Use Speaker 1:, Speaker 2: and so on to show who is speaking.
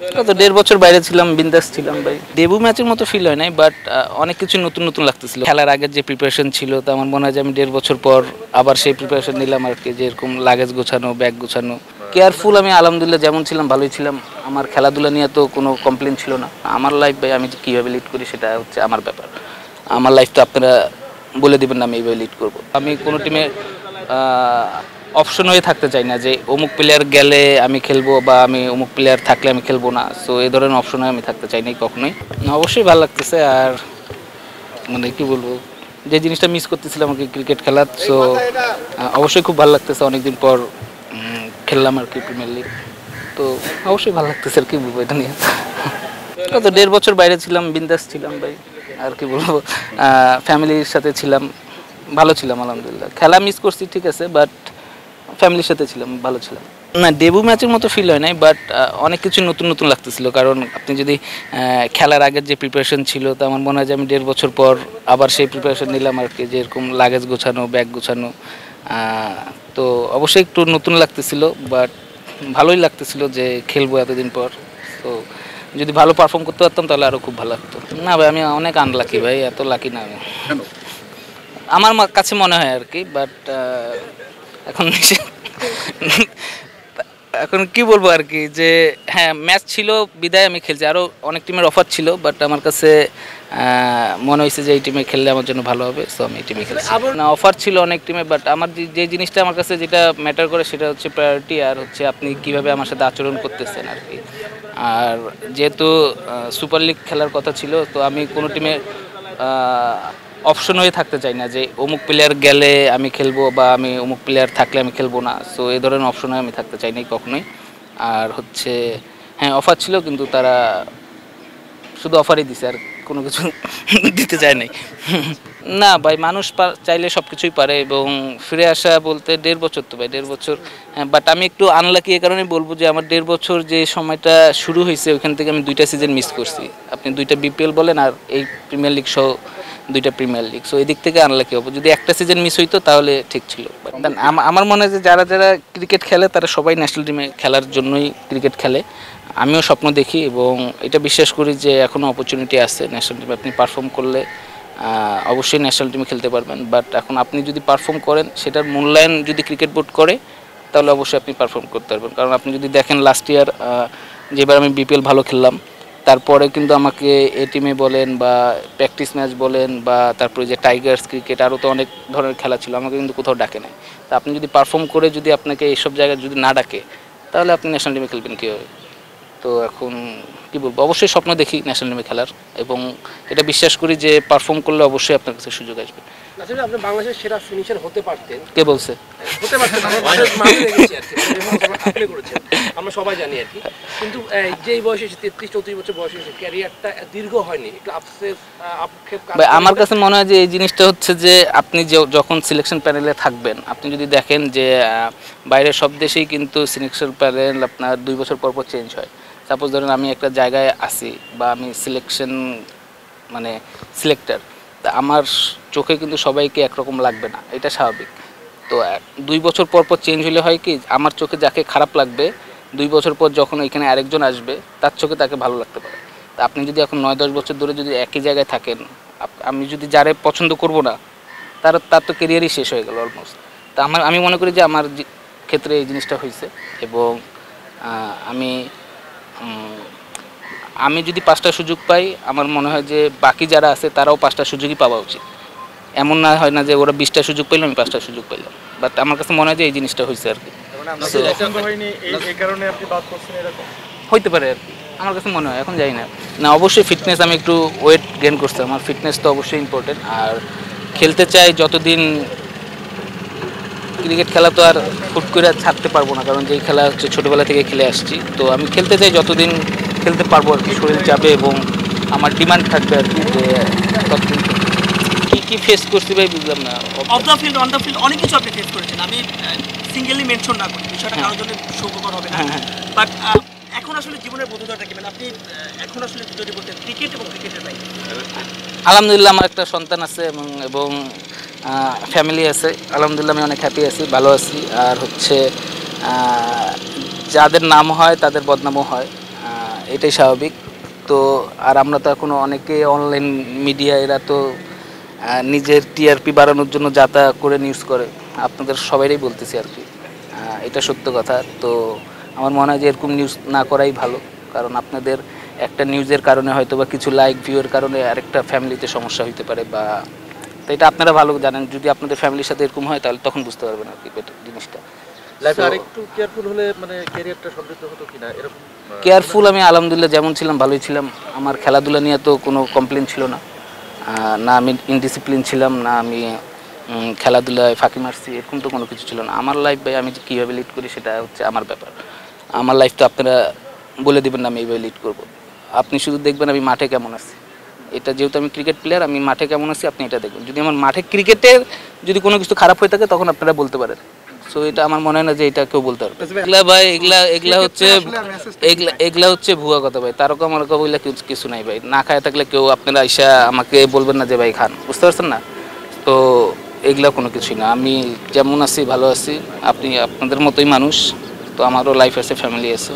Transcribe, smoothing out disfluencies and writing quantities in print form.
Speaker 1: কত 1.5 বছর বাইরে ছিলাম, বিন্দাস ছিলাম ভাই। ডেবু ম্যাচের মতো ফিল হয় নাই, বাট অনেক কিছু নতুন নতুন লাগতেছিল। খেলার আগের যে প্রিপারেশন ছিল, তো আমার মনে হয় যে আমি 1.5 বছর পর আবার সেই প্রিপারেশন নিলাম আর কি, যে এরকম লাগেজ গোছানো, ব্যাগ গোছানো। কেয়ারফুল আমি আলহামদুলিল্লাহ যেমন ছিলাম ভালোই ছিলাম। আমার খেলাধুলা নিয়ে তো কোনো কমপ্লেন ছিল না। আমার লাইফ ভাই আমি কীভাবে লিড করি সেটা হচ্ছে আমার ব্যাপার। আমার লাইফ তো আপনারা বলে দেবেন না আমি এইভাবে লিড করবো। আমি কোনো টিমে অপশন হয়ে থাকতে চাই না যে অমুক প্লেয়ার গেলে আমি খেলবো বা আমি অমুক প্লেয়ার থাকলে আমি খেলবো না। সো এই ধরনের অপশনে আমি থাকতে চাই না কখনোই। অবশ্যই ভালো লাগতেছে। আর মানে কি বলবো, যে জিনিসটা মিস করতেছিলাম আমাকে ক্রিকেট খেলার, সো অবশ্যই খুব ভালো লাগতেছে। অনেকদিন পর খেললাম আর কি প্রিমিয়ার লিগ, তো অবশ্যই ভালো লাগতেছে। আর কি বলবো এটা নিয়ে, কত 1.5 বছর বাইরে ছিলাম, বিন্দাস ছিলাম ভাই। আর কি বলবো, ফ্যামিলির সাথে ছিলাম, ভালো ছিলাম আলহামদুলিল্লাহ। খেলা মিস করছি ঠিক আছে, বাট ফ্যামিলির সাথে ছিলাম, ভালো ছিলাম। না, ডেবু ম্যাচের মতো ফিল হয় নাই, বাট অনেক কিছু নতুন নতুন লাগতেছিল। কারণ আপনি যদি খেলার আগের যে প্রিপারেশন ছিল, তো আমার মনে হয় যে আমি 1.5 বছর পর আবার সেই প্রিপারেশন নিলাম আর কি, যে এরকম লাগেজ গোছানো, ব্যাগ গোছানো। তো অবশ্যই একটু নতুন লাগতেছিল, বাট ভালোই লাগতেছিল যে খেলবো এতদিন পর। তো যদি ভালো পারফর্ম করতে পারতাম তাহলে আরও খুব ভালো লাগতো। না ভাই, আমি অনেক আনলাকি ভাই, এত লাকি না আমি। আমার কাছে মনে হয় আর কি, বাট এখন এখন কি বলবো আর কি, যে হ্যাঁ ম্যাচ ছিল বিদায় আমি খেলছি। আরও অনেক টিমের অফার ছিল, বাট আমার কাছে মনে হয়েছে যে এই টিমে খেললে আমার জন্য ভালো হবে, সো আমি এই টিমে খেলছি। না, অফার ছিল অনেক টিমে, বাট আমার যে জিনিসটা আমার কাছে যেটা ম্যাটার করে সেটা হচ্ছে প্রায়োরিটি, আর হচ্ছে আপনি কিভাবে আমার সাথে আচরণ করতেছেন আর কি। আর যেহেতু সুপার লিগ খেলার কথা ছিল, তো আমি কোনো টিমে অপশন হয়ে থাকতে চাই না যে অমুক প্লেয়ার গেলে আমি খেলবো বা আমি অমুক প্লেয়ার থাকলে আমি খেলবো না। সো এই ধরনের অপশনে আমি থাকতে চাই না কখনোই। আর হচ্ছে হ্যাঁ অফার ছিল, কিন্তু তারা শুধু অফারই দিছে, আর কোনো কিছু দিতে চায় নাই। না ভাই, মানুষ চাইলে সব কিছুই পারে, এবং ফিরে আসা বলতে 1.5 বছর তো ভাই, 1.5 বছর। হ্যাঁ, বাট আমি একটু আনলাকি এই কারণে বলবো যে আমার 1.5 বছর যে সময়টা শুরু হয়েছে ওইখান থেকে আমি 2টা সিজন মিস করছি। আপনি 2টা বিপিএল বলেন আর এই প্রিমিয়ার লিগ সহ 2টা প্রিমিয়ার লিগ, সো এই দিক থেকে আনলাকি হবো। যদি একটা সিজন মিস হইতো তাহলে ঠিক ছিল। আমার মনে হয় যে যারা যারা ক্রিকেট খেলে তারা সবাই ন্যাশনাল টিমে খেলার জন্যই ক্রিকেট খেলে। আমিও স্বপ্ন দেখি এবং এটা বিশ্বাস করি যে এখনও অপরচুনিটি আছে ন্যাশনাল টিমে। আপনি পারফর্ম করলে অবশ্যই ন্যাশনাল টিমে খেলতে পারবেন, বাট এখন আপনি যদি পারফর্ম করেন সেটার মূল্যায়ন যদি ক্রিকেট বোর্ড করে তাহলে অবশ্যই আপনি পারফর্ম করতে পারবেন। কারণ আপনি যদি দেখেন লাস্ট ইয়ার যেবার আমি বিপিএল ভালো খেললাম, তারপরে কিন্তু আমাকে এ টিমে বলেন বা প্র্যাকটিস ম্যাচ বলেন বা তারপরে যে টাইগার্স ক্রিকেট আরও তো অনেক ধরনের খেলা ছিল, আমাকে কিন্তু কোথাও ডাকে নাই। তা আপনি যদি পারফর্ম করে যদি আপনাকে এইসব জায়গায় যদি না ডাকে তাহলে আপনি ন্যাশনাল টিমে খেলবেন কীভাবে? তো এখন কি বলবো, অবশ্যই স্বপ্ন দেখি ন্যাশনাল টিমে খেলার, এবং এটা বিশ্বাস করি যে পারফর্ম করলে অবশ্যই আপনার কাছে সুযোগ আসবে।
Speaker 2: আসলে আপনি বাংলাদেশের সেরা ফিনিশার হতে পারতেন।
Speaker 1: কে বলছে?
Speaker 2: হতে পারতেন, আমরা দেখেছি আর কি, আপনি করেছেন, আমরা সবাই জানি আর কি। কিন্তু যেই বয়সে 33-34 বছর বয়সে ক্যারিয়ারটা দীর্ঘ হয়নি, একটু আক্ষেপ।
Speaker 1: আমার কাছে মনে হয় যে এই জিনিসটা হচ্ছে যে আপনি যখন সিলেকশন প্যানেলে থাকবেন, আপনি যদি দেখেন যে বাইরের সব দেশেই কিন্তু সিলেকশন প্যানেল আপনার 2 বছর পর পর চেঞ্জ হয়। সাপোজ ধরেন আমি একটা জায়গায় আসি বা আমি মানে সিলেক্টর, তা আমার চোখে কিন্তু সবাইকে একরকম লাগবে না, এটা স্বাভাবিক। তো 2 বছর পর পর চেঞ্জ হলে হয় কি, আমার চোখে যাকে খারাপ লাগবে 2 বছর পর যখন এখানে আরেকজন আসবে তার চোখে তাকে ভালো লাগতে পারে। তা আপনি যদি এখন 9-10 বছর ধরে যদি একই জায়গায় থাকেন, আমি যদি যারে পছন্দ করব না তার তো কেরিয়ারই শেষ হয়ে গেল অলমোস্ট। তা আমি মনে করি যে আমার ক্ষেত্রে এই জিনিসটা হয়েছে, এবং আমি আমি যদি 5টা সুযোগ পাই, আমার মনে হয় যে বাকি যারা আছে তারাও 5টা সুযোগই পাওয়া উচিত। এমন না হয় না যে ওরা 20টা সুযোগ পেলাম আমি 5টা সুযোগ পেলাম, বাট আমার কাছে মনে হয় যে এই জিনিসটা হয়েছে আর কি। হইতে পারে আর কি, আমার কাছে মনে হয়, এখন যাই না। না, অবশ্যই ফিটনেস, আমি একটু ওয়েট গেইন করছি, আমার ফিটনেস তো অবশ্যই ইম্পর্টেন্ট। আর খেলতে চাই যতদিন, ক্রিকেট খেলা তো আর হুট করে ছাড়তে পারবো না, কারণ যেই খেলা হচ্ছে ছোটোবেলা থেকে খেলে আসছি, তো আমি খেলতে চাই যতদিন খেলতে পারবো আর কি, শরীর যাবে এবং আমার ডিমান্ড থাকবে আর কি, যে ততদিন। কি ফেস করছি ভাই বুঝলাম না।
Speaker 3: Of the field, on the field অনেক কিছু আপনি ফেস করেছেন, আমি সিঙ্গেলি মেনশন না করি, বিষয়টা কারোর জন্য সুখকর হবে না, বাট এখন আসলে জীবনের বোধতাটা কি, মানে আপনি এখন আসলে যদি বলতেন ক্রিকেট এবং ক্রিকেটের লাইফ।
Speaker 1: আলহামদুলিল্লাহ আমার একটা সন্তান আছে এবং ফ্যামিলি আছে, আলহামদুলিল্লাহ আমি অনেক হ্যাপি আছি, ভালো আছি। আর হচ্ছে যাদের নাম হয় তাদের বদনামও হয়, এটাই স্বাভাবিক। তো আর আমরা তো এখনও অনেকে অনলাইন মিডিয়া এরা তো নিজের টিআরপি বাড়ানোর জন্য যা তা করে নিউজ করে, আপনাদের সবাইরই বলতেছি আর কি, এটা সত্য কথা। তো আমার মনে হয় যে এরকম নিউজ না করাই ভালো, কারণ আপনাদের একটা নিউজের কারণে হয়তো বা কিছু লাইক ভিউয়ের কারণে আরেকটা ফ্যামিলিতে সমস্যা হতে পারে, বা তো এটা আপনারা ভালো জানেন। যদি আপনাদের ফ্যামিলির সাথে এরকম হয় তাহলে তখন বুঝতে পারবেন আর কি জিনিসটা।
Speaker 4: লাইফে আরেকটু কেয়ারফুল হলে মানে ক্যারিয়ারটা সমৃদ্ধ হতো কিনা এরকম?
Speaker 1: কেয়ারফুল আমি আলহামদুলিল্লাহ যেমন ছিলাম ভালোই ছিলাম। আমার খেলাধুলা নিয়ে তো কোনো কমপ্লেন ছিল না, না আমি ইনডিসিপ্লিন ছিলাম, না আমি খেলাধুলায় ফাঁকি মারছি, এরকম তো কোনো কিছু ছিল না। আমার লাইফ ভাই আমি কীভাবে লিড করি সেটা হচ্ছে আমার ব্যাপার। আমার লাইফ তো আপনারা বলে দেবেন না আমি এইভাবে লিড করব। আপনি শুধু দেখবেন আমি মাঠে কেমন আছি। এটা যেহেতু আমি ক্রিকেট প্লেয়ার, আমি মাঠে কেমন আছি আপনি এটা দেখবেন। যদি আমার মাঠে ক্রিকেটের যদি কোনো কিছু খারাপ হয়ে থাকে তখন আপনারা বলতে পারেন। সো এটা আমার মনে হয় না যে এটা কেউ বলতে পারবে। এগুলা ভাই এগুলা হচ্ছে ভুয়া কথা ভাই। তারকা মারকা বললে কিছু নাই ভাই। না খায় থাকলে কেউ আপনারা আইসা আমাকে বলবেন না যে ভাই খান, বুঝতে পারছেন না? তো এগুলা কোনো কিছুই না। আমি যেমন আছি ভালো আছি, আপনি আপনাদের মতোই মানুষ। তো আমারও লাইফ আছে, ফ্যামিলি আছে।